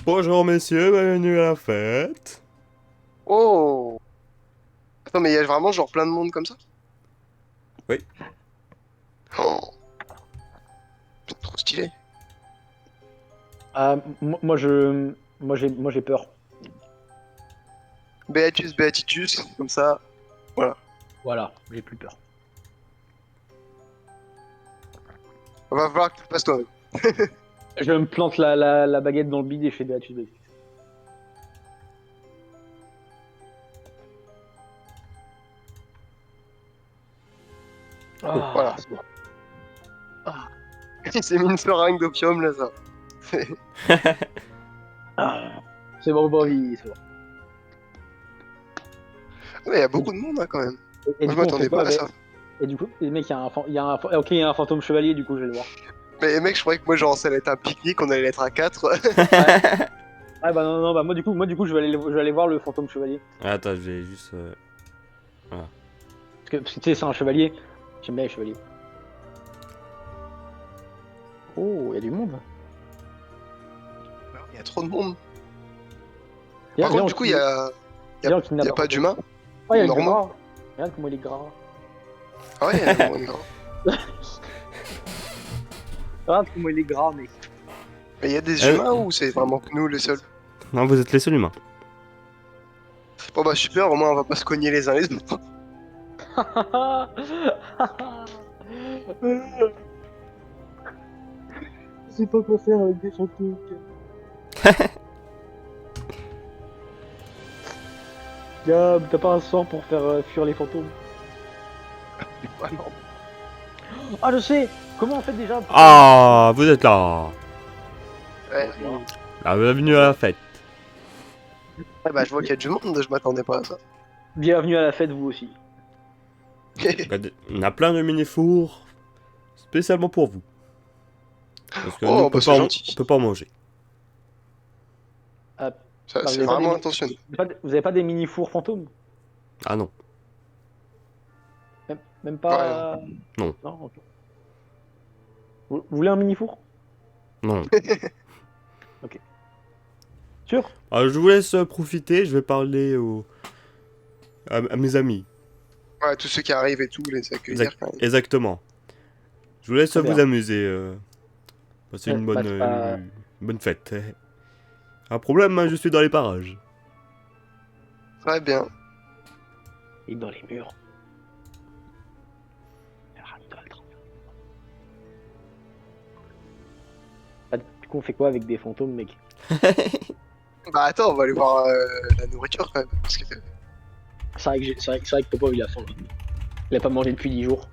Bonjour messieurs, bienvenue à la fête. Oh! Attends, mais il y a vraiment genre plein de monde comme ça? Oui. Oh, c'est trop stylé. Ah, moi j'ai peur. Beatus, Beatitus, comme ça. Voilà. Voilà, j'ai plus peur. Va falloir que tu le passes toi-même. Je me plante la baguette dans le bide et je fais des Beatus. Ah, Voilà. c'est bon. Ah, Il s'est mis une seringue d'opium là, ça. ah. C'est bon, bon, oui, c'est bon. Ouais, il y a beaucoup de monde hein, quand même. Et Moi, du je coup, on fait m'attendais pas quoi à avec... ça. Et du coup, les mecs, ok, il y a un fantôme chevalier, du coup, je vais le voir. Mais mec, je croyais que moi, genre, ça allait être un pique-nique, on allait être à 4. Ouais. Ah bah non, non, bah moi du coup, je vais aller voir le fantôme chevalier. Attends, je vais juste... Voilà. Parce que tu sais, c'est un chevalier. J'aime bien les chevaliers. Oh, il y a du monde. Il y a trop de monde. Viens, Par contre, viens, du coup, il y a, viens, on il y kidnappe a un pas fantôme. d'humains Oh, il y a le normaux. gras. Regarde comment il est gras. Ah ouais, il y a moins de gras. Regarde comment il est gras, mec. Mais il y a des Euh, humains ou c'est vraiment que nous les seuls? Non, vous êtes les seuls humains. Bon bah super, au moins on va pas se cogner les uns les autres. Je sais pas quoi faire avec des fantômes. Gab, t'as pas un sort pour faire fuir les fantômes? Alors, Ah, je sais! Comment on fait déjà pour... Ah, vous êtes là. ouais, La bienvenue à la fête. ouais, bah je vois qu'il y a du monde, je m'attendais pas à ça. Bienvenue à la fête, vous aussi. Regardez, on a plein de mini-fours spécialement pour vous. Parce que nous, Oh bah c'est on gentil. peut pas en manger. Ah, Ça, bah, c'est vraiment intentionné. vous avez pas des mini-fours fantômes? Ah non, Même Ouais, non. pas... non, Non, ok. Vous voulez un mini-four? non. Ok. Sûr? Alors, je vous laisse profiter, je vais parler à mes amis. Ouais, tous ceux qui arrivent et tout, les accueillir quand même. Exactement. Je vous laisse Très vous bien. amuser. Passer Bah, c'est pas... une bonne fête. Un problème, hein, je suis dans les parages. Très bien. Il est dans les murs. Randall. Ah, du coup, on fait quoi avec des fantômes, mec? Bah attends, on va aller voir la nourriture quand même. Parce que... C'est vrai que Popov, il a faim, là. Il a pas mangé depuis 10 jours.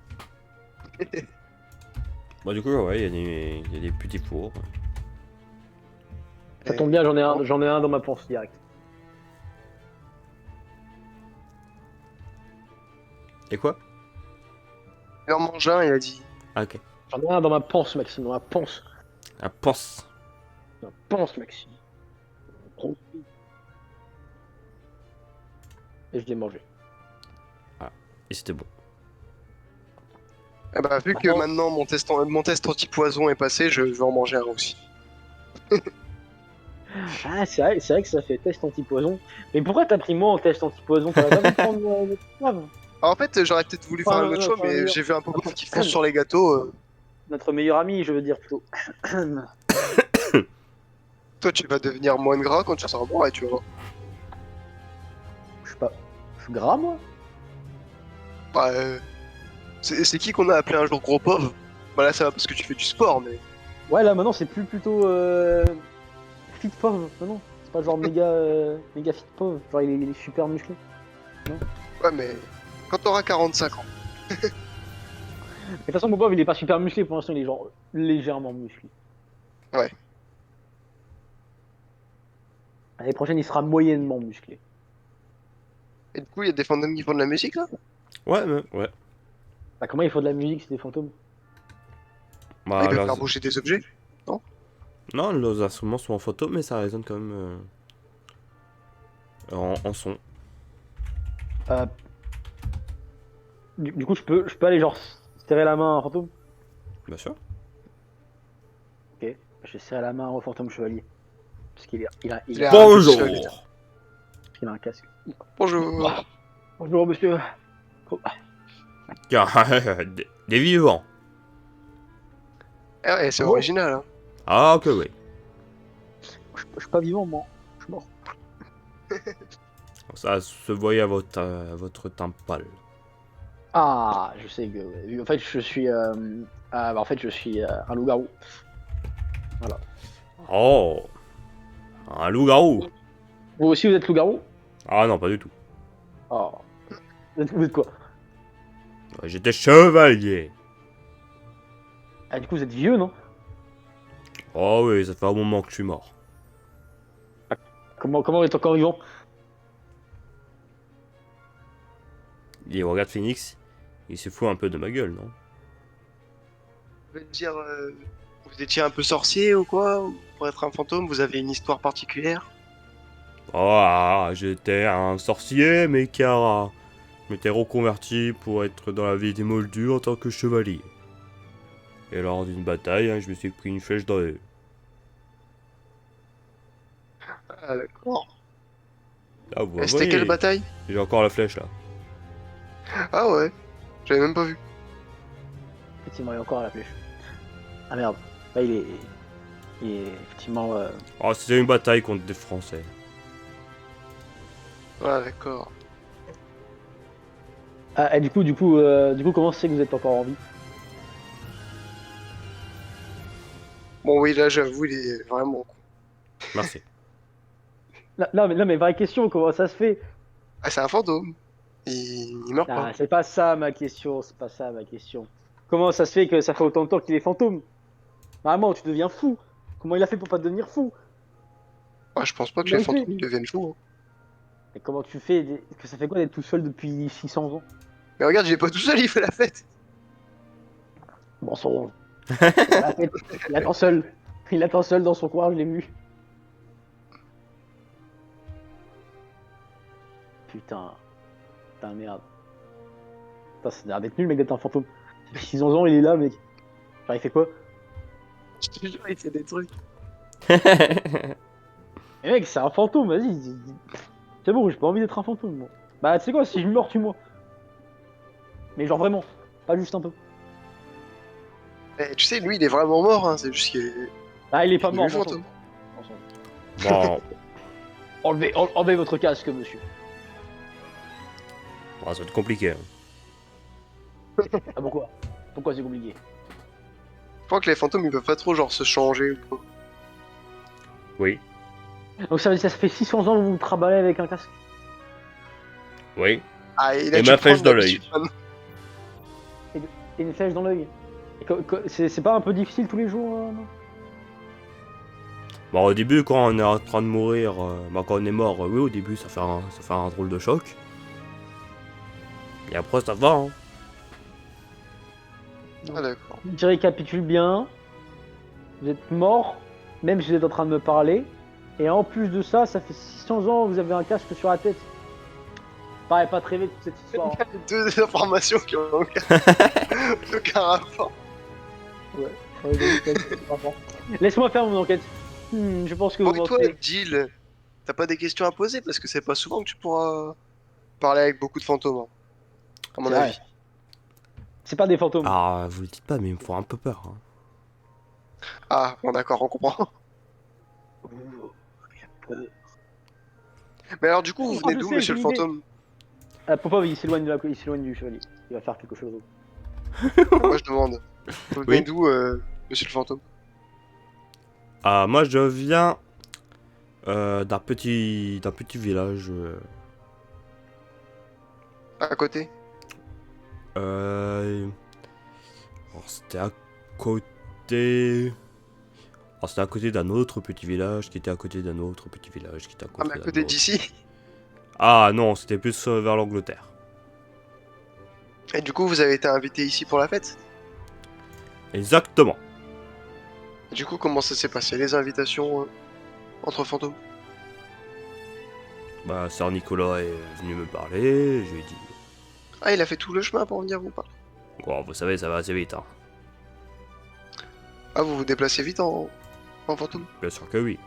Bon, du coup, ouais, il y a des petits fours. Ça tombe bien, j'en ai un dans ma panse direct. Et quoi? Il en mange un, il a dit. Ah, ok. J'en ai un dans ma panse, Maxime, dans ma panse. Ah, pense. Dans ma panse, Maxime. Gros. Et je l'ai mangé. Et c'était bon. Eh bah vu que maintenant mon test anti-poison est passé, je vais en manger un aussi. Ah, c'est vrai que ça fait test anti-poison. Mais pourquoi t'as pris moi en test anti-poison? T'aurais pas pu prendre notre poivre. Alors, en fait, j'aurais peut-être voulu faire Enfin, un autre choix, notre mais meilleur, j'ai vu un Pokémon qui fonce sur les gâteaux. notre meilleur ami, je veux dire plutôt. Toi, tu vas devenir moins gras quand tu seras mort et tu vas voir. Je suis pas. Je suis gras, moi? Bah, c'est qui qu'on a appelé un jour gros pauvre? Bah là, ça va parce que tu fais du sport, mais. Ouais, là maintenant c'est plus plutôt fit pauvre. Non, non, c'est pas genre méga fit pauvre. Genre il est super musclé. Ouais, mais quand t'auras 45 ans. Mais de toute façon, mon pauvre il est pas super musclé pour l'instant, il est genre légèrement musclé. Ouais. L'année prochaine, il sera moyennement musclé. Et du coup, il y a des fandoms qui font de la musique là? Ouais, ouais. Bah, comment il faut de la musique, c'est des fantômes? Ah, ils Bah, peuvent faire bouger des objets? Non? non, leurs instruments sont en photo, mais ça résonne quand même en son. Euh, du coup, je peux aller genre serrer la main à un fantôme? Bien sûr. Ok, je vais serrer la main au fantôme chevalier. Parce qu'il Il a- Bonjour. il a un casque. Bonjour. Bonjour monsieur. Tiens, des vivants. Ah ouais, c'est Oh. original. Hein. Ah, que oui. Je suis pas vivant, moi. Je suis mort. Ça se voyait à votre teint pâle. Ah, je sais que. En fait, je suis. En fait, je suis un loup-garou. Oh, un loup-garou. Vous aussi, vous êtes loup-garou? Ah non, pas du tout. Oh. Vous êtes quoi? J'étais chevalier. Ah, du coup, vous êtes vieux, non? Oh oui, ça fait un moment que je suis mort. Comment vous êtes encore vivant? Il regarde Phoenix, il se fout un peu de ma gueule, non? Vous voulez dire, vous étiez un peu sorcier ou quoi? Ou pour être un fantôme, vous avez une histoire particulière? Oh, j'étais un sorcier, mais car je m'étais reconverti pour être dans la vie des moldus en tant que chevalier. Et lors d'une bataille, je me suis pris une flèche dans le... Ah d'accord. Ah, vous Et c'était voyez, quelle bataille? j'ai encore la flèche là. Ah ouais, j'avais même pas vu. Effectivement, il est encore à la flèche. Ah merde. Là, il est effectivement. Oh, c'était une bataille contre des Français. Ah d'accord. Ah, et du coup, comment c'est que vous êtes encore en vie? Bon oui, là j'avoue, il est vraiment con. Merci. Non, mais vraie question, comment ça se fait? Ah c'est un fantôme. Il meurt Ah, pas. c'est pas ça ma question, c'est pas ça ma question. Comment ça se fait que ça fait autant de temps qu'il est fantôme? Vraiment, tu deviens fou. Comment il a fait pour pas devenir fou? Ah, je pense pas que Comment les il fait? fantômes ils deviennent fous. Hein. Et comment tu fais que ça fait quoi d'être tout seul depuis 600 ans? Mais regarde, il est pas tout seul, il fait la fête. Bon sang. La tête, il attend seul. Il attend seul dans son coin, je l'ai vu. Putain. Putain, merde. Putain, c'est l'air d'être nul, mec, d'être un fantôme. Depuis 600 ans, il est là, mec. Genre, il fait quoi? Je te jure, il fait des trucs. Mais mec, c'est un fantôme, vas-y. C'est bon, j'ai pas envie d'être un fantôme, moi. Bah, tu sais quoi, si je meurs, tue-moi. Mais genre vraiment, pas juste un peu. Eh, tu sais, lui il est vraiment mort, hein. C'est juste qu'il est Ah, il est pas devenu mort, fantôme. Bon, Enlevez votre casque, monsieur. bon, ça va être compliqué. Hein. Ah, pourquoi? Pourquoi c'est compliqué? Je crois que les fantômes ils peuvent pas trop genre se changer ou quoi. Oui, Donc ça fait 600 ans que vous vous traballez avec un casque? oui. Ah, il a Et dû ma prendre flèche dans l'habitude maintenant. Et une flèche dans l'œil? C'est pas un peu difficile tous les jours, non? Bon, au début, quand on est en train de mourir, quand on est mort, oui, au début, ça fait un drôle de choc. Et après, ça va, hein. Ah d'accord. Je récapitule bien. Vous êtes mort, même si vous êtes en train de me parler. Et en plus de ça, ça fait 600 ans que vous avez un casque sur la tête. Pareil, pas très vite toute cette histoire. Hein. Deux informations qui ont aucun rapport. Ouais, vraiment. Laisse-moi faire mon enquête. Je pense que Bon, vous et toi, mentez. Jill, t'as pas des questions à poser parce que c'est pas souvent que tu pourras parler avec beaucoup de fantômes, hein, à mon C'est vrai. avis. C'est pas des fantômes. Ah, vous le dites pas, mais il me faut un peu peur. Hein. Ah, bon d'accord, on comprend. Mais alors du coup, vous Oh, venez je d'où, sais, monsieur j'ai le une idée. fantôme? Popov, il s'éloigne du chevalier. Il va faire quelque chose d'autre. Moi je demande. Vous venez Oui. d'où, monsieur le fantôme? Ah, moi, je viens d'un petit village. À côté? Alors, c'était à côté. Alors, c'était à côté d'un autre petit village qui était à côté d'un autre petit village qui était à Ah, côté mais à d'un côté autre. d'ici? Ah non, c'était plus vers l'Angleterre. Et du coup, vous avez été invité ici pour la fête? Exactement. Et du coup, comment ça s'est passé, les invitations entre fantômes? Bah, Sœur Nicolas est venu me parler, je lui ai dit. Ah, il a fait tout le chemin pour venir vous parler. Bon, vous savez, ça va assez vite, hein. Ah, vous vous déplacez vite en fantôme? Bien sûr que oui.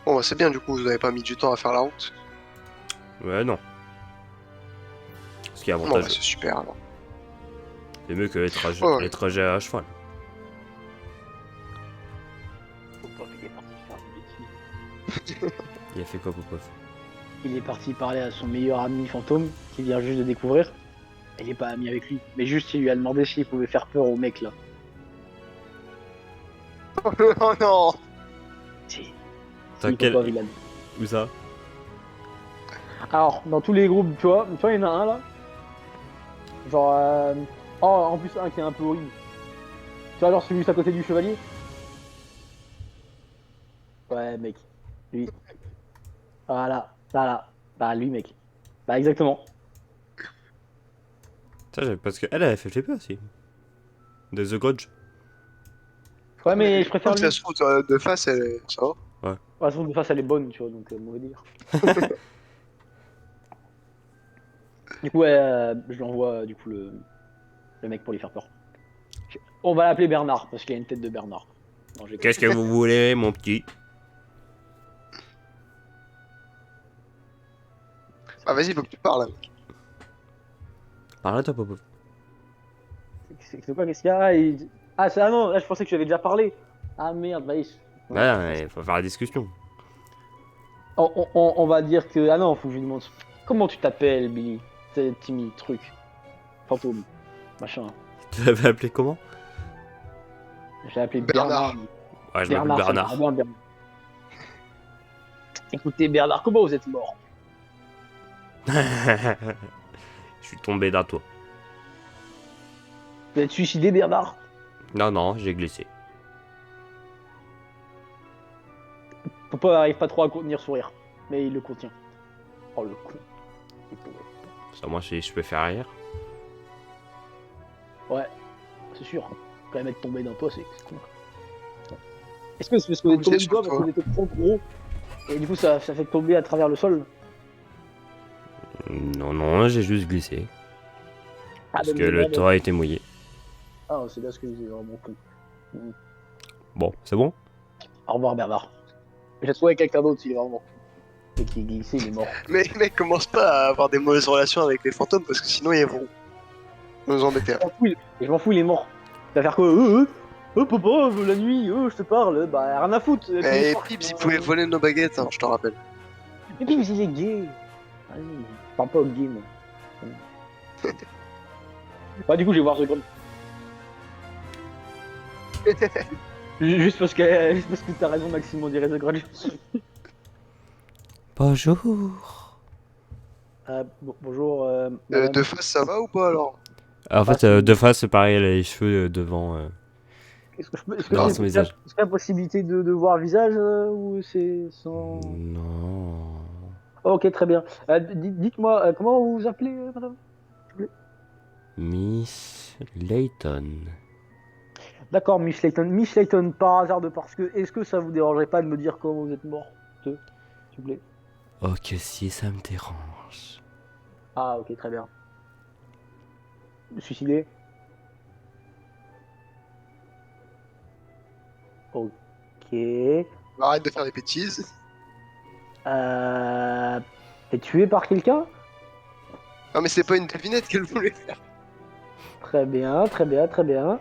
Bon, bah, c'est bien, du coup, vous avez pas mis du temps à faire la route. Ouais, non. Ce qui est Bon, bah, avantageux. c'est super, alors. C'est mieux que Ouais. les trajets à cheval. Popov, il est parti faire une bêtise. Il a fait quoi, Popov? Il est parti parler à son meilleur ami fantôme, qui vient juste de découvrir. Il est pas ami avec lui, mais juste il lui a demandé s'il pouvait faire peur au mec là. Oh non! Si. T'as Si, quel- Popov, il a... Où ça? Alors, dans tous les groupes, tu vois, il y en a un là. Genre, oh, en plus, un qui est un peu horrible. Tu vois, genre celui juste à côté du chevalier. Ouais, mec. Lui. Voilà. Bah, lui, mec. Bah, exactement. Ça, parce qu'elle avait fait flipper aussi. De The Grudge. Ouais, mais je préfère Comme lui. ça se trouve, de face, ça va. Ouais, la seconde de face, elle est bonne, tu vois, donc mauvais dire. Du coup, ouais, je lui envoie du coup le mec pour lui faire peur. On va l'appeler Bernard, parce qu'il a une tête de Bernard. Non, j'ai Qu'est-ce que vous voulez, mon petit? Ah, vas-y, faut que tu parles. Parle à toi, Popov. C'est quoi, qu'est-ce qu'il y a? Ah, ah non, là, je pensais que tu avais déjà parlé. Ah merde, bah, Bah, il faut faire la discussion. on va dire que. Ah non, faut que je lui demande. Comment tu t'appelles, Billy? Timmy, truc. Fantôme. Machin. Tu l'avais appelé comment? Je l'ai appelé Bernard. Bernard. Ouais, je m'appelle Bernard, ça me Bernard. paraît bien, Bernard. Écoutez, Bernard, comment vous êtes mort? Je suis tombé d'un toit. Vous êtes suicidé, Bernard? Non, non, j'ai glissé. Papa n'arrive pas trop à contenir son rire, mais il le contient. Oh le con. Il pourrait. Ça, moi, je peux faire arrière. Ouais, c'est sûr. Quand même être tombé d'un toit, c'est con. Est-ce que c'est parce que vous êtes tombé du toit parce que vous étiez trop gros et du coup ça fait tomber à travers le sol? Non, non, j'ai juste glissé. Parce ben, que le toit était mouillé. Ah, c'est là ce que j'ai vraiment con. Bon, c'est bon? Au revoir Bernard. J'ai trouvé quelqu'un d'autre, il est vraiment con. Et qui est glissé, il est mort. Mais mec, commence pas à avoir des mauvaises relations avec les fantômes parce que sinon ils vont nous embêter. Je m'en fous, il est mort. Tu vas faire quoi? Papa, la nuit, je te parle. Bah, rien à foutre. Et Pips, il pouvait voler nos baguettes, hein, je te rappelle. Et puis, il est gay. Allez, je parle pas au gay, moi. Bah, du coup, je vais voir The Grudge. Juste parce que t'as raison, Maxime, on dirait The Grudge. Bonjour. Bonjour, madame. De face, ça va ou pas alors? En fait, c'est- de face, pareil, elle a les cheveux devant. Est-ce que Non, est-ce son qu'il y a visage. la possibilité de voir le visage ou c'est sans... Non. Ok, très bien. Dites-moi, comment vous vous appelez, madame? Miss Layton. D'accord, Miss Layton. Miss Layton, par hasard de parce que, est-ce que ça vous dérangerait pas de me dire comment vous êtes mort, s'il vous plaît? Oh, que si ça me dérange. Ah, ok, très bien. Suicidé? Ok. Arrête de faire des bêtises. T'es tué par quelqu'un? Non mais c'est pas une devinette qu'elle voulait faire. Très bien, très bien, très bien.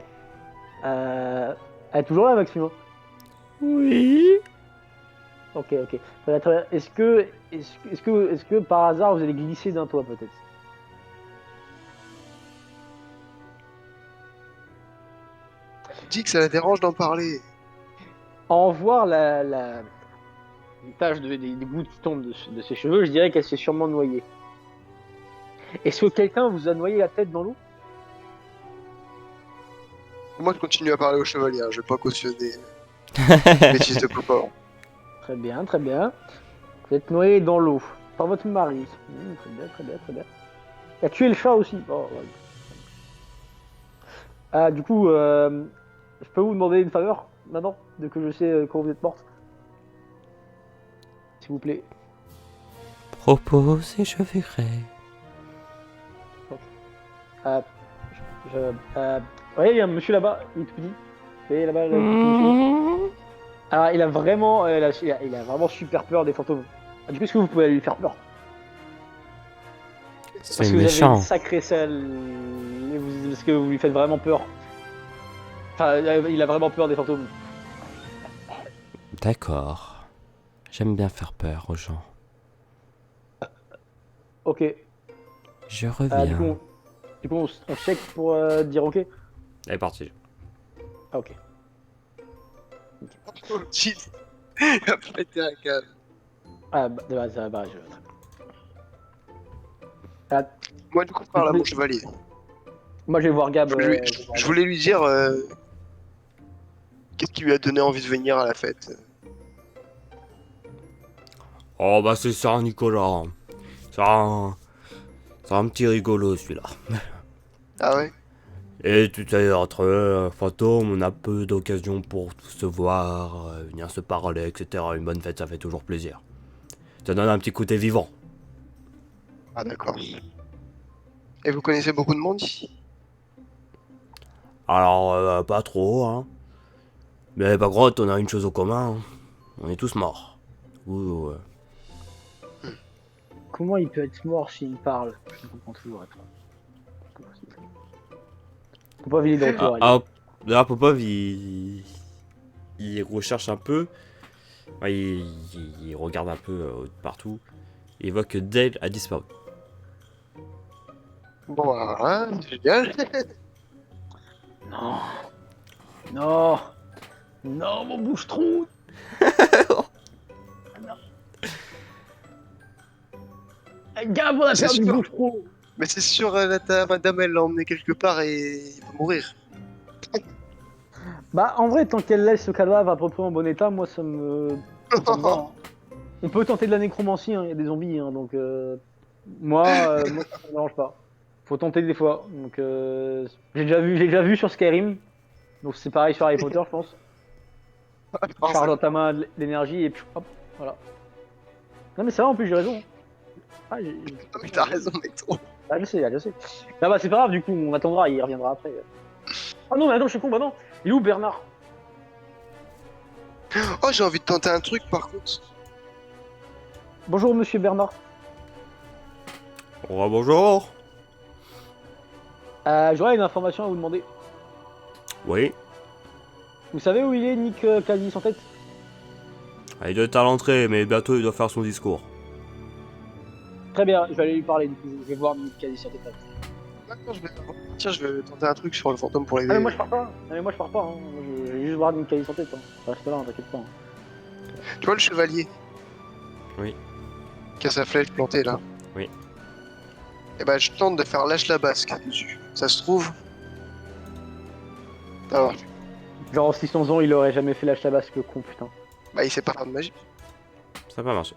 Elle est toujours là, Maxime? Oui. Ok, ok. Très bien, très bien. Est-ce que par hasard vous allez glisser d'un toit peut-être? Dis que ça la dérange d'en parler. En voir une tache des gouttes qui tombent de ses cheveux, je dirais qu'elle s'est sûrement noyée. Est-ce que quelqu'un vous a noyé la tête dans l'eau? Moi je continue à parler au chevalier, hein, je vais pas cautionner les bêtises de papa. Très bien, très bien. Vous êtes noyé dans l'eau par votre mari. Très bien, très bien, très bien. Il a tué le chat aussi. Oh, ouais. Ah, du coup, je peux vous demander une faveur maintenant, de que je sais quand vous êtes morte? S'il vous plaît. Propose et je verrai. Oui, il y a un monsieur là-bas, il est tout petit. Vous voyez là-bas, le petit monsieur. Alors, il a vraiment, il a vraiment super peur des fantômes. Ah, du coup, est-ce que vous pouvez lui faire peur? C'est Parce que vous avez méchant. une sacrée selle. Est-ce que vous lui faites vraiment peur? Enfin, il a vraiment peur des fantômes. D'accord. J'aime bien faire peur aux gens. Ok. Je Du reviens. coup, on check pour dire ok. Elle est partie. Ah, ok. Oh, shit. Il a pété un câble. Ah, bah, Ah, Moi, du coup, je parle à mon chevalier. moi, je vais voir Gab. Je voulais, je voulais lui dire qu'est-ce qui lui a donné envie de venir à la fête. Oh bah c'est ça Nicolas. C'est un petit rigolo celui-là. Ah ouais? Et tu sais, entre fantômes, on a peu d'occasions pour se voir, venir se parler, etc. Une bonne fête, ça fait toujours plaisir. Ça donne un petit côté vivant. Ah d'accord. Et vous connaissez beaucoup de monde ici? Alors, pas trop, hein. Mais par contre, on a une chose en commun. Hein. On est tous morts. Ouh, Comment il peut être mort s'il parle? Je ne comprends toujours pas. Popov, il est de retour. allez. Là, Popov, il recherche un peu. Ouais, il regarde un peu partout. Et il voit que Dale a disparu. Bon, voilà, c'est génial. Non. Non. Non, mon bouche-trou. Gab, on a C'est perdu sûr. le bouche-trou. Mais c'est sûr, madame, elle l'a emmené quelque part et il va mourir. Bah, en vrai, tant qu'elle laisse le cadavre à peu près en bon état, moi, ça me va. Hein. On peut tenter de la nécromancie, hein, il y a des zombies, hein, donc moi, ça me dérange pas. Faut tenter des fois. Donc, j'ai déjà vu sur Skyrim. Donc c'est pareil sur Harry Potter, je pense. Charge dans ta main de l'énergie et puis hop, voilà. Non mais c'est vrai, en plus j'ai raison. Ah, Non, mais t'as raison, mec, trop. ah, je sais, ah, je sais. Ah bah c'est pas grave, du coup on attendra, il reviendra après. Ah non mais attends, je suis con, bah non. Il est où Bernard? Oh, j'ai envie de tenter un truc par contre. Bonjour monsieur Bernard. Oh, bonjour. J'aurais une information à vous demander. Oui. Vous savez où il est, Nick Quasi sans tête? Ah, il doit être à l'entrée, mais bientôt il doit faire son discours. Très bien, je vais aller lui parler, du coup je vais voir Nick Quasi sans tête. Attends, tiens, je vais tenter un truc sur le fantôme pour l'aider. Ah mais moi je pars pas, hein. Moi, je vais juste voir Nick Quasi sans tête. Hein. Reste là, hein, t'inquiète pas. Hein. Tu vois le chevalier? Oui. Qui a sa flèche plantée là? Oui. Et bah, je tente de faire lâche la basque dessus. Ça se trouve. Alors, Genre en 600 ans il aurait jamais fait la chabasque, le con putain. bah, il sait pas faire de magie. Ça va marcher.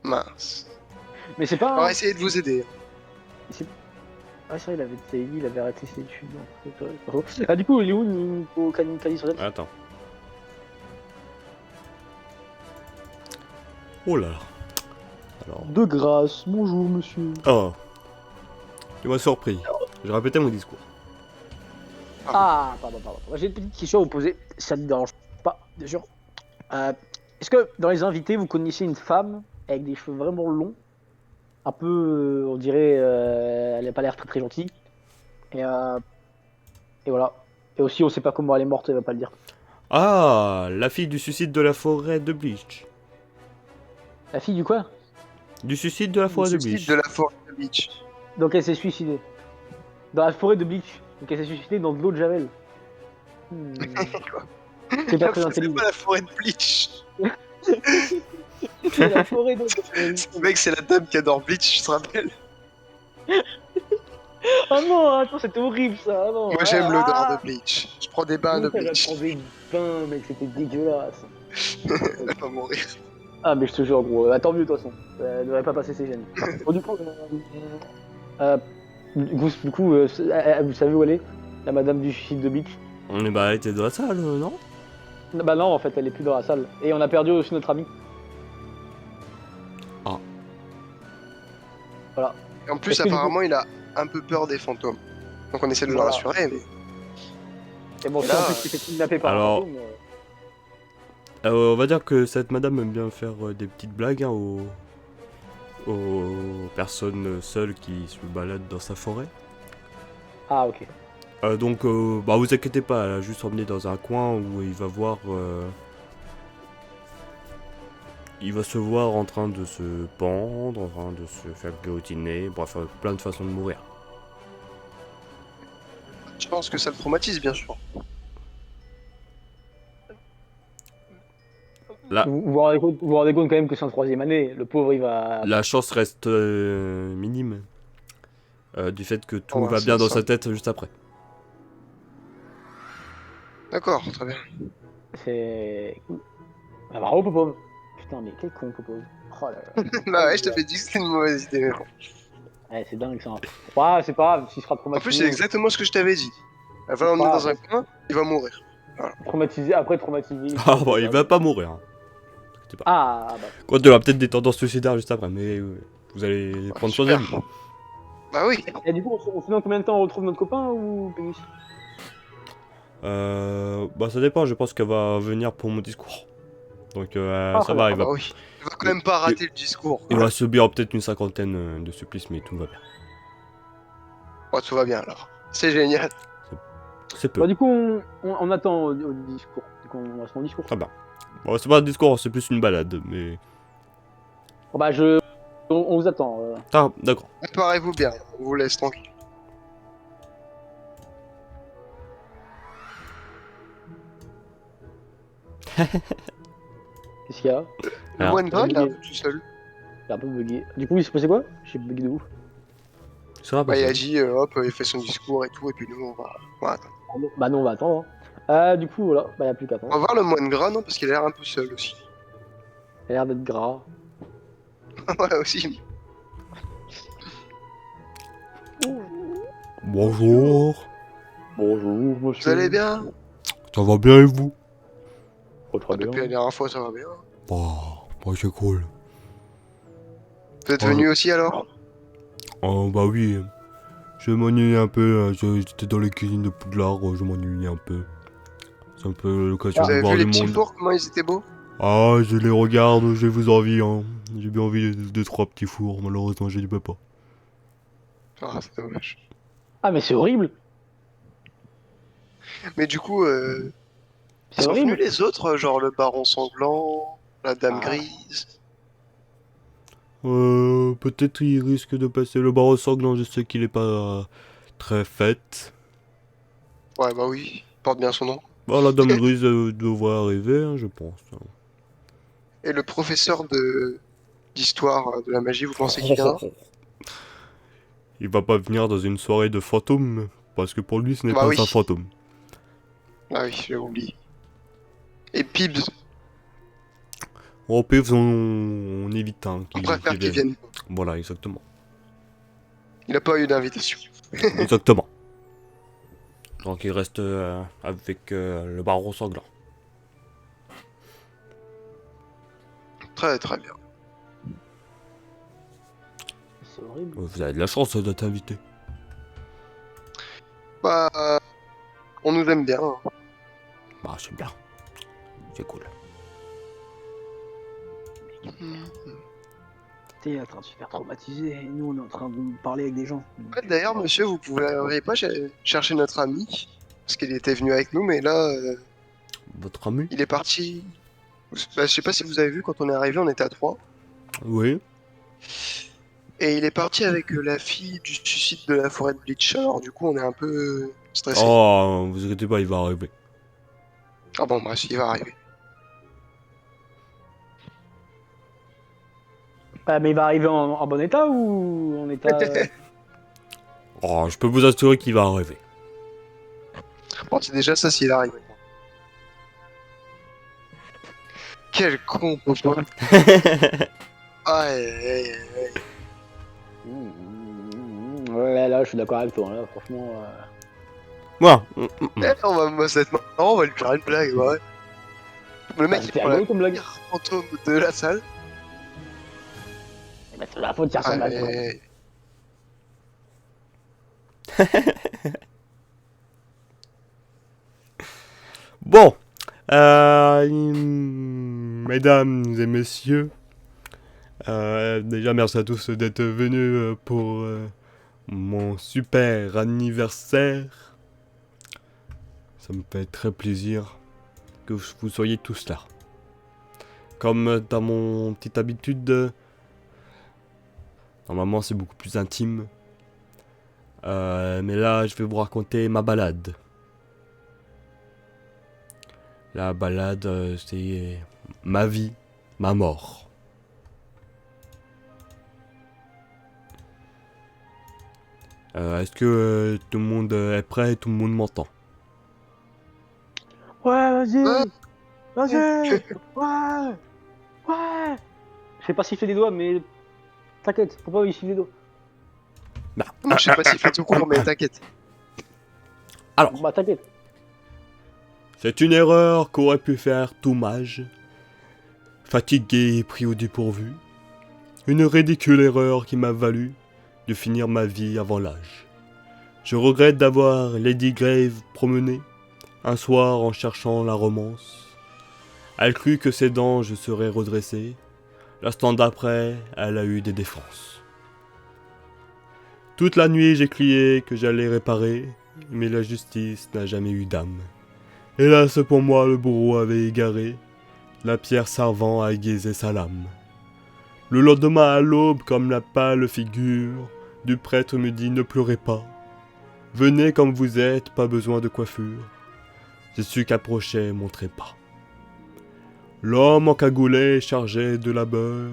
Mince. Mais c'est On pas. va essayer de vous aider. Ah, c'est vrai, il avait arrêté ses études. Donc, ah, du coup, il est où Nico Kali sur Attends. Oh là là. Alors. De grâce, bonjour monsieur. Oh. Tu m'as surpris. J'ai répété mon discours. Ah, pardon. J'ai une petite question à vous poser, ça ne dérange pas, bien sûr. Est-ce que dans les invités, vous connaissez une femme avec des cheveux vraiment longs? Un peu, on dirait, elle n'a pas l'air très très gentille. Et voilà. Et aussi, on sait pas comment elle est morte, elle va pas le dire. Ah, la fille du suicide de la forêt de Bleach. La fille du quoi? Du suicide de la forêt de Bleach. De la forêt de Bleach. Donc elle s'est suicidée. Dans la forêt de Bleach. Donc elle s'est suicidée dans de l'eau de Javel. C'est pas très C'est intelligent. pas la forêt de Bleach. C'est la forêt de Javel. Ce mec, c'est la dame qui adore Bleach, je te rappelle. Oh non, attends, c'était horrible ça. Non. Moi, j'aime l'odeur de Bleach. Je prends des bains de Elle Bleach. prend des bains, mec, c'était dégueulasse. Elle va mourir. Ah, mais je te jure, gros, tant mieux de toute façon. Elle devrait pas passer ses gènes. Bon, du coup, vous savez où elle est? La madame du suicide de Beach. On est bah, elle était dans la salle, non? Bah non, en fait, elle est plus dans la salle. Et on a perdu aussi notre ami. Ah. Voilà. Et en plus, Est-ce que apparemment, il a un peu peur des fantômes. Donc, on essaie de le Voilà. rassurer, mais. Et bon, Et si en là, plus il s'est fait kidnapper par alors- un fantôme, On va dire que cette madame aime bien faire des petites blagues hein, aux personnes seules qui se baladent dans sa forêt. Ah, ok. Donc, bah vous inquiétez pas, elle a juste emmené dans un coin où il va voir... il va se voir en train de se pendre, en train de se faire guillotiner, bref, plein de façons de mourir. Je pense que ça le traumatise, bien sûr. Là, Vous vous rendez compte quand même que c'est en 3ème année. Le pauvre, il va. la chance reste minime. Du fait que tout Oh, va c'est bien dans ça. sa tête juste après. D'accord, très bien. C'est. Ah, bravo, Popov. Putain, mais quel con, Popov. Oh là là. Bah ouais, je t'avais dit que c'était une mauvaise idée, mais bon. Ouais, c'est dingue ça. Ouais, c'est pas grave, s'il sera En plus, c'est traumatisé. exactement ce que je t'avais dit. Elle va l'emmener Ah, dans un coin, il va mourir. Traumatisé, après traumatisé. Ah bon, il va pas mourir. Hein. Ah, bah. Quand il aura peut-être des tendances suicidaires juste après, mais vous allez Ouais, prendre soin de super. lui. Bah oui. Et du coup, on se met dans combien de temps on retrouve notre copain ou Pénis? Bah ça dépend, je pense qu'elle va venir pour mon discours. Donc Ah, ça très va, Ah bah oui. Il va quand même pas rater le discours. il va subir peut-être une cinquantaine de supplices, mais tout va bien. Oh, tout va bien alors. C'est génial. C'est peu. Bah, du coup, on attend au discours. Du coup, on reste au discours. Très bien. Bon, c'est pas un discours, c'est plus une balade, mais... Bon, bah, on vous attend. Ah, d'accord. Préparez-vous bien, on vous laisse tranquille. Qu'est-ce qu'il y a? Le Alors, moine grade, là, bugué. tout seul. J'ai un peu bugué. Du coup, il s'est passé quoi? J'ai bugué de ouf. ça va Bah, il a passer. dit, hop, il fait son discours et tout, et puis nous, on va attendre. Bah, non, on va attendre. Du coup, voilà. Bah, y a plus qu'à On va attendre. voir le moine gras, non, parce qu'il a l'air un peu seul aussi. Il a l'air d'être gras. Ouais, aussi. Bonjour. Bonjour, Vous monsieur. allez bien? Ça va bien et vous? Oh, très bien. Depuis la dernière fois, ça va bien. Bah c'est cool. Vous êtes Oh. venu aussi alors? Oh bah oui. Je m'ennuie un peu, j'étais dans les cuisines de Poudlard, je m'ennuie un peu. C'est un peu l'occasion Vous de avez voir vu du les petits monde. fours, comment ils étaient beaux? Ah, je les regarde, j'ai vous envie, hein. J'ai bien envie de 3 petits fours, malheureusement j'ai du peux pas. Ah, c'est dommage. Ah, mais c'est horrible. Mais du coup, ils C'est sont venus horrible. les autres, genre le baron sanglant, la dame Ah. grise. Peut-être il risque de passer le barreau sanglant, je sais qu'il est pas très fait. Ouais, bah oui, il porte bien son nom. Bah, la dame grise devrait arriver, hein, je pense. Et le professeur de d'histoire de la magie, vous pensez qu'il viendra? Il va pas venir dans une soirée de fantômes, parce que pour lui ce n'est Bah pas oui. un fantôme. Ah oui, j'ai oublié. Et Pibbs, Au pire, on évite hein, on préfère qu'il vienne. Voilà, exactement. Il a pas eu d'invitation. Exactement. Donc il reste avec le baron sanglant. Très très bien. C'est horrible. Vous avez de la chance d'être invité. Bah, on nous aime bien. Hein. Bah c'est bien. C'est cool. T'es en train de se faire traumatiser et nous on est en train de parler avec des gens. Ouais, d'ailleurs, monsieur, vous pouvez pas chercher notre ami parce qu'il était venu avec nous, mais là, Votre ami? il est parti. Bah, je sais pas si vous avez vu, quand on est arrivé, on était à 3. Oui. Et il est parti avec la fille du suicide de la forêt de Bleach. Alors, du coup, on est un peu stressé. Oh, vous inquiétez pas, il va arriver. Ah bon, bref, il va arriver. Ah, mais il va arriver en bon état ou en état. Oh, je peux vous assurer qu'il va arriver. Bon, c'est déjà ça s'il arrive. Quel con, pourquoi? Aïe, aïe, aïe, aïe. Ouais, là, je suis d'accord avec toi. Là, franchement. Moi. Ça va être marrant, on va lui faire une blague, ouais. Le mec, il C'était prend la rigolo comme blague. pire fantôme de la salle. Bah, c'est la faute, il ressemble à Aïe, toi. aïe, aïe. Bon. Mesdames et messieurs, déjà merci à tous d'être venus pour mon super anniversaire. Ça me fait très plaisir que vous soyez tous là. Comme dans mon petite habitude, normalement c'est beaucoup plus intime. Mais là je vais vous raconter ma balade. La balade, c'est ma vie, ma mort. Est-ce que tout le monde est prêt? Tout le monde m'entend? Ouais, vas-y. Ouais. Vas-y. Ouais. Ouais. Je sais pas siffler des doigts, mais t'inquiète, faut pas y siffler des doigts. Moi, je sais pas s'il fait tout court, mais t'inquiète. Bah t'inquiète. C'est une erreur qu'aurait pu faire tout mage. Fatigué et pris au dépourvu. Une ridicule erreur qui m'a valu de finir ma vie avant l'âge. Je regrette d'avoir Lady Grave promené un soir en cherchant la romance. Elle crut que ses dents je serais redressé. L'instant d'après, elle a eu des défenses. Toute la nuit j'ai crié que j'allais réparer, mais la justice n'a jamais eu d'âme. Hélas pour moi, le bourreau avait égaré, la pierre servant à aiguiser sa lame. Le lendemain à l'aube, comme la pâle figure du prêtre me dit « Ne pleurez pas, venez comme vous êtes, pas besoin de coiffure. » J'ai su qu'approchait mon trépas. L'homme encagoulé chargé de labeur,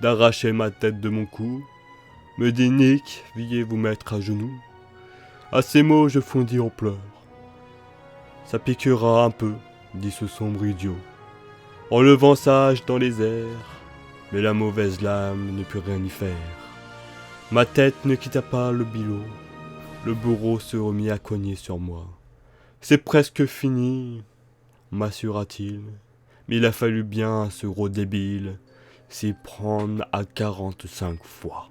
d'arracher ma tête de mon cou, me dit « Nick, veuillez vous mettre à genoux. » À ces mots, je fondis en pleurs. Ça piquera un peu, dit ce sombre idiot, en levant sa hache dans les airs, mais la mauvaise lame ne put rien y faire. Ma tête ne quitta pas le bilot, le bourreau se remit à cogner sur moi. C'est presque fini, m'assura-t-il, mais il a fallu bien à ce gros débile s'y prendre à 45 fois.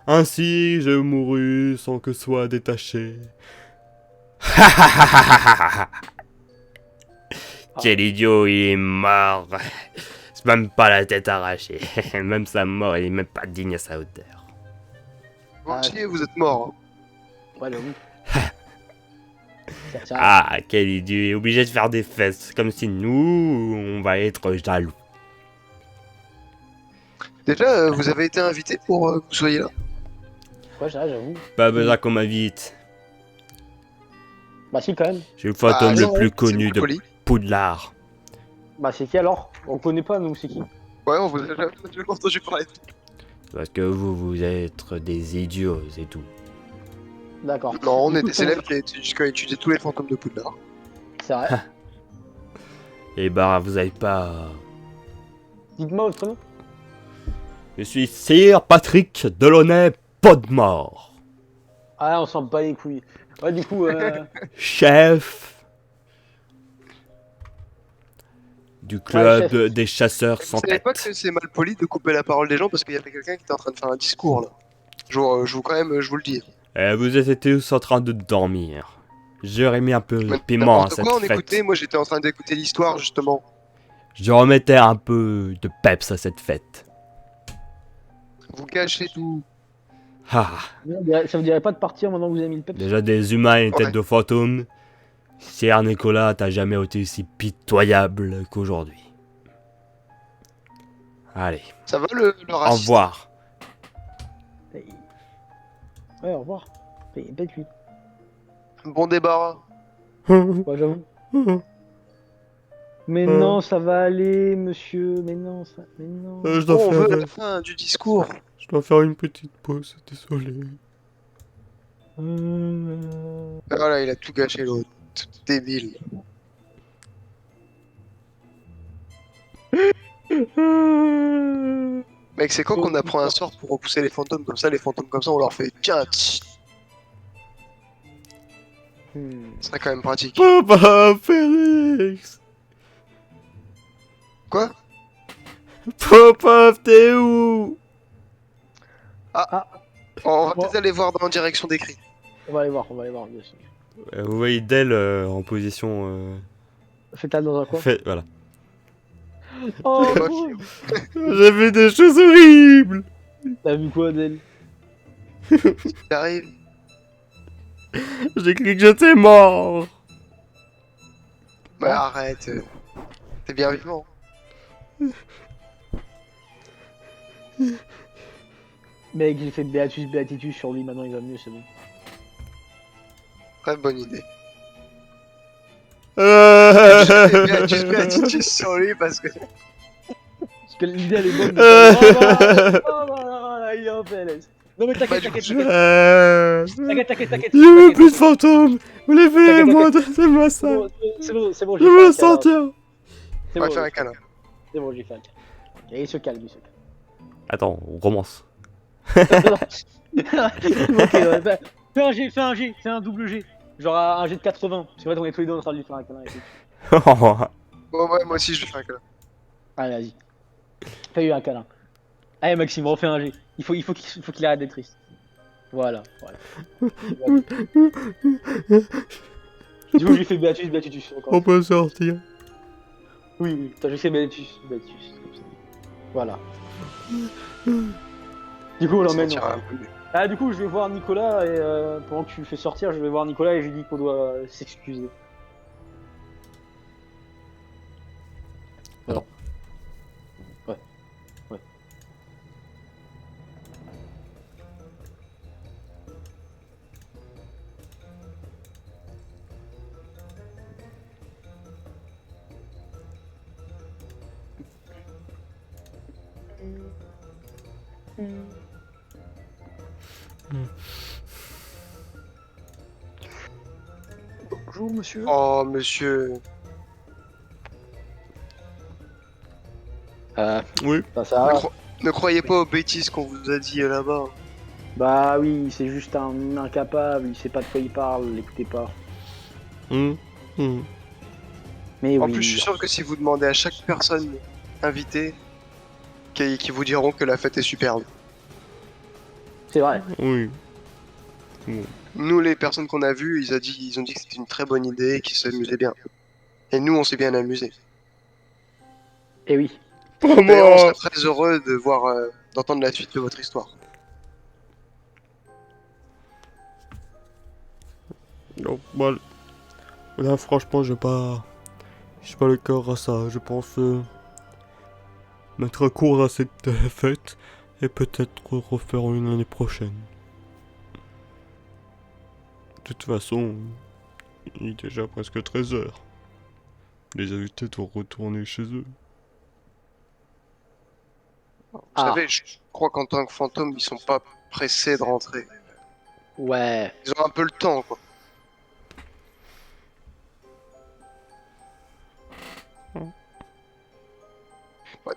Ainsi je mourus sans que soit détaché. Quel idiot, il est mort. C'est même pas la tête arrachée. Même sa mort, il est même pas digne à sa hauteur. Vous aussi, vous êtes mort. Ouais, j'avoue. Ça, Ah, quel idiot, il est obligé de faire des fesses. Comme si nous, on va être jaloux. Déjà, vous avez été invité pour que vous soyez là. ouais, j'avoue. Pas besoin qu'on m'invite. Bah si, quand même. Je suis le fantôme le non, plus c'est connu plus de poli. Poudlard. Bah c'est qui alors? On connaît pas, nous, c'est qui? Ouais, on vous a jamais entendu parler. Parce que vous êtes des idiots, c'est tout. D'accord. Non, on est des élèves qui ont étudié tous les fantômes de Poudlard. C'est vrai. Et bah, vous avez pas... Dites-moi votre nom. Je suis Sir Patrick Delaunay Podmore, Ah, on s'en bat les couilles. Ouais, du coup, chef du club chef. des chasseurs sans Vous savez pas tête. que c'est mal poli de couper la parole des gens parce qu'il y avait quelqu'un qui était en train de faire un discours là. Je vous le dis. Vous étiez tous en train de dormir. J'aurais mis un peu de Mais piment à n'importe cette quoi, on fête. écoutait, moi j'étais en train d'écouter l'histoire justement. Je remettais un peu de peps à cette fête. Vous cachez tout. Ah, ça vous dirait pas de partir maintenant que vous avez mis le peps? déjà des humains et une tête Ouais. de fantôme. Sir Nicolas, t'as jamais été aussi pitoyable qu'aujourd'hui. Allez, Ça va le au racisme? revoir. Ouais, au revoir. Pète lui. Bon débarras. Ouais, j'avoue. Mais non, ça va aller, monsieur. Mais non, ça. Mais non. Je Oh, on veut la fin du discours. je dois faire une petite pause, désolé. Voilà, il a tout gâché l'autre. Tout débile. Mec, c'est quand qu'on apprend un sort pour repousser les fantômes comme ça, on leur fait tiens, tch. Ce serait quand même pratique. Papa Félix, Quoi? Papa, t'es où? On va peut-être aller voir dans la direction des cris. On va aller voir, bien sûr. Vous voyez Del en position Fais-ta dans un coin. Voilà. Oh, Oh, gros, J'ai fait des choses horribles. t'as vu quoi d'elle? t'arrives. J'ai cru que j'étais mort. Bah arrête. T'es bien vivant. Mec, j'ai fait Béatitus sur lui, maintenant il va mieux, c'est bon. Très bonne idée. J'ai fait Béatitus sur lui parce que... Parce que l'idée elle est bonne. Mais oh bah, il est en PLS. Non mais Bah, t'inquiète, du coup, t'inquiète. Je veux plus de fantômes. Vous les faites, moi, donnez-moi ça. C'est bon, Je j'ai veux le fait un câlin. sentir. C'est on va bon, faire un câlin. c'est bon, j'ai fait un câlin. Et il se calme. Attends, on recommence. Ok, ouais, bah, fais un double G. Genre un G de 80. Parce qu'en fait on est tous les deux en train de lui faire un câlin. Et tout. Bon, ouais, moi aussi, je vais faire un câlin. Allez, vas-y. Fais-lui un câlin. Allez Maxime, refais un G. Il faut qu'il arrête d'être triste. Voilà. Du coup j'ai fait Béatitus. Encore. On peut sortir. Oui. Attends, j'ai fait Béatitus. Comme ça. Voilà. Du coup on l'emmène. Sortira un peu mieux. Ah du coup je vais voir Nicolas et pendant que tu le fais sortir je vais voir Nicolas et je lui dis qu'on doit s'excuser. Attends. Ouais. Bonjour monsieur. Oh, monsieur. Oui. Ça Ne, va. ne croyez pas aux bêtises qu'on vous a dit là-bas. Bah oui, c'est juste un incapable, il sait pas de quoi il parle, l'écoutez pas. Hum, hum. Mais En oui. plus, je suis sûr que si vous demandez à chaque personne invitée, qui vous diront que la fête est superbe. C'est vrai. Oui. Nous, les personnes qu'on a vues, ils ont dit que c'était une très bonne idée et qu'ils s'amusaient bien. Et nous, on s'est bien amusés. Et oui. Pas D'ailleurs, on serait moi. très heureux de voir, d'entendre la suite de votre histoire. Non, bah, là, franchement, j'ai pas le cœur à ça. Je pense mettre un cours à cette fête et peut-être refaire une année prochaine. De toute façon, il est déjà presque 13 heures. Les invités doivent retourner chez eux. Vous savez, je crois qu'en tant que fantôme, ils sont pas pressés de rentrer. Ouais. Ils ont un peu le temps, quoi. Ouais.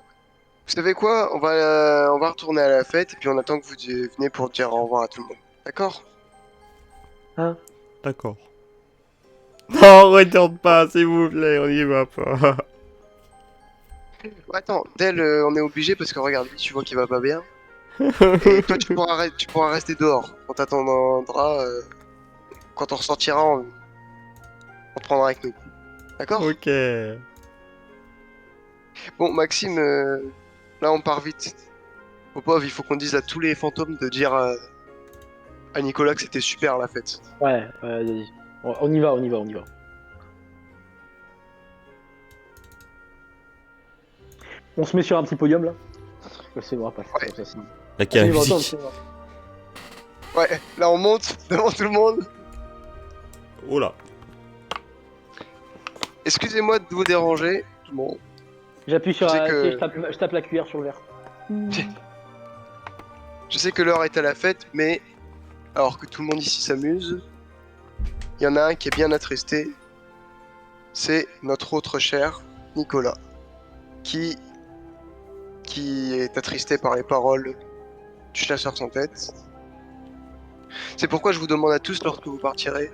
Vous savez quoi? On va retourner à la fête et puis on attend que vous venez pour dire au revoir à tout le monde. D'accord? D'accord. Non, retourne pas, s'il vous plaît, on y va pas. Ouais, attends, Del, on est obligé parce que regarde, lui, tu vois qu'il va pas bien. Et toi, tu pourras rester dehors. On t'attendra. Quand on ressortira, on te prendra avec nous. D'accord? Ok. Bon, Maxime, là on part vite. Popov, il faut qu'on dise à tous les fantômes de dire à Nicolas que c'était super la fête. Ouais, vas-y. On y va. On se met sur un petit podium là. C'est bon, pas Ouais. comme ça, sinon. Là, qu'il y a la Attends, musique. attends. Ouais, là on monte devant tout le monde. Oh là. Excusez-moi de vous déranger, tout le monde. J'appuie sur Je sais la... que- je tape la cuillère sur le verre. Je sais que l'heure est à la fête, mais alors que tout le monde ici s'amuse, il y en a un qui est bien attristé. C'est notre autre cher Nicolas, qui est attristé par les paroles du chasseur sans tête. C'est pourquoi je vous demande à tous, lorsque vous partirez,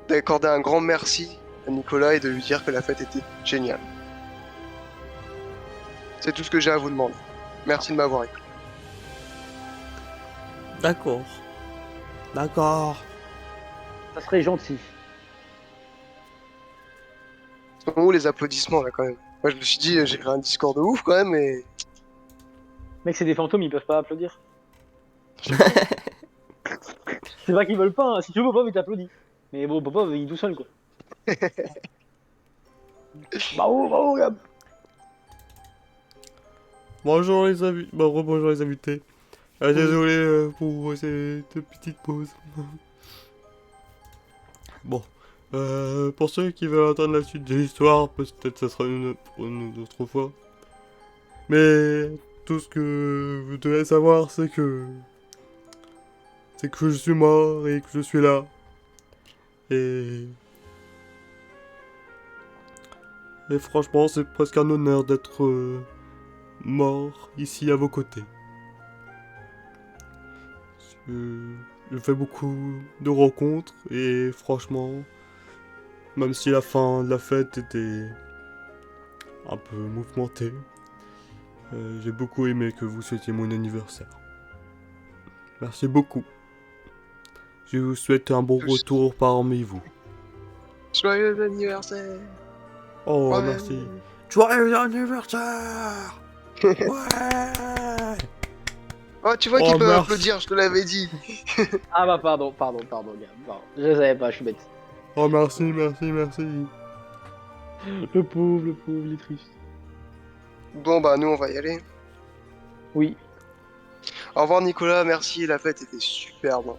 d'accorder un grand merci à Nicolas et de lui dire que la fête était géniale. C'est tout ce que j'ai à vous demander. Merci de m'avoir écouté. D'accord. D'accord. Ça serait gentil. sont où les applaudissements là quand même? Moi je me suis dit, j'ai créé un Discord de ouf quand même, mais. Mec, c'est des fantômes, ils peuvent pas applaudir. C'est pas qu'ils veulent pas, hein. Si tu veux, Popov, il t'applaudit. Mais bon, Popov, il est tout seul, quoi. Bravo, Gab. Bonjour les invités. Bon, rebonjour les invités. Désolé pour cette petite pause. Bon. Pour ceux qui veulent entendre la suite de l'histoire, peut-être ça sera pour une autre fois. Mais tout ce que vous devez savoir, c'est que je suis mort et que je suis là. Et franchement, c'est presque un honneur d'être mort ici à vos côtés. Je fais beaucoup de rencontres et franchement, même si la fin de la fête était un peu mouvementée, j'ai beaucoup aimé que vous souhaitiez mon anniversaire. Merci beaucoup. Je vous souhaite un bon retour parmi vous. Joyeux anniversaire! Oh, Ouais. merci. Joyeux anniversaire. Ouais. Oh, tu vois Oh, qu'ils peuvent merci. applaudir, je te l'avais dit. Ah bah, pardon, Gab. Pardon. Je savais pas, je suis bête. Oh, merci. Le pauvre, il est triste. Bon bah nous on va y aller. Oui. Au revoir Nicolas, merci, la fête était superbe.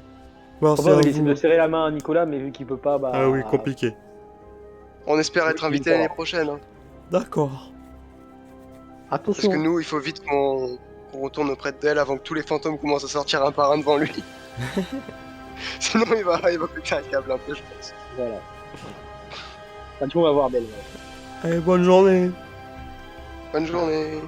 Merci Popov, à il essaie vous. de serrer la main à Nicolas, mais vu qu'il peut pas, bah. Ah oui, compliqué. On espère être Oui, invité d'accord. l'année prochaine. Hein. D'accord. Parce Attention. que nous, il faut vite qu'on retourne auprès d'elle avant que tous les fantômes commencent à sortir un par un devant lui. Sinon il va péter un câble un peu, je pense. Voilà. Enfin, tu vois, on va voir Belle. Allez, bonne journée. Bonne journée.